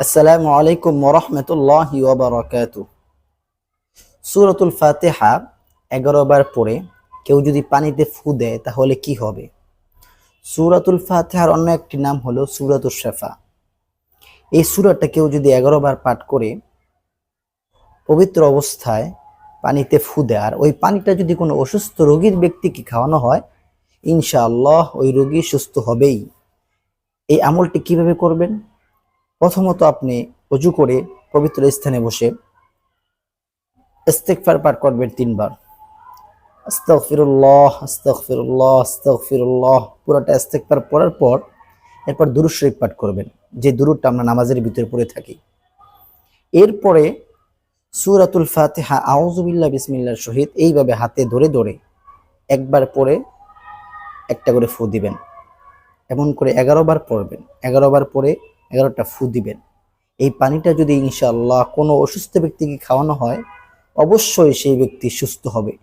আসসালামু আলাইকুম ওয়া রাহমাতুল্লাহি ওয়া বারাকাতুহু। সূরাতুল ফাতিহা 11 বার পড়ে কেউ যদি পানিতে ফু দেয় তাহলে কি হবে? সূরাতুল ফাতিহার অন্য একটি নাম হলো সূরাতুশ শিফা। এই সূরাটা কেউ যদি 11 বার পাঠ করে পবিত্র অবস্থায় পানিতে ফু দেয়, আর ওই পানিটা যদি কোনো অসুস্থ রোগীর ব্যক্তিকে খাওয়ানো হয়, ইনশাআল্লাহ ওই রোগী সুস্থ হবেই। এই আমলটি কিভাবে করবেন? প্রথমত আপনি ওযু করে পবিত্র স্থানে বসে ইস্তিগফার পাঠ করবেন 3 বার। আস্তাগফিরুল্লাহ, আস্তাগফিরুল্লাহ, আস্তাগফিরুল্লাহ পুরোটা ইস্তিগফার পড়ার পর এরপর দুরূদ শরীফ পাঠ করবেন, যে দুরূদটা আমরা নামাজের ভিতরে পড়ে থাকি। এরপরে সূরাতুল ফাতিহা আউযু বিল্লাহি বিসমিল্লাহর সহিত এইভাবে হাতে ধরে ধরে একবার পড়ে একটা করে ফু দিবেন। এমন করে 11 বার পড়বেন। 11 বার পড়ে 11টা ফু দিবেন। এই পানিটা যদি ইনশাআল্লাহ কোনো অসুস্থ ব্যক্তিকে খাওয়ানো হয়, অবশ্যই সেই ব্যক্তি সুস্থ হবে।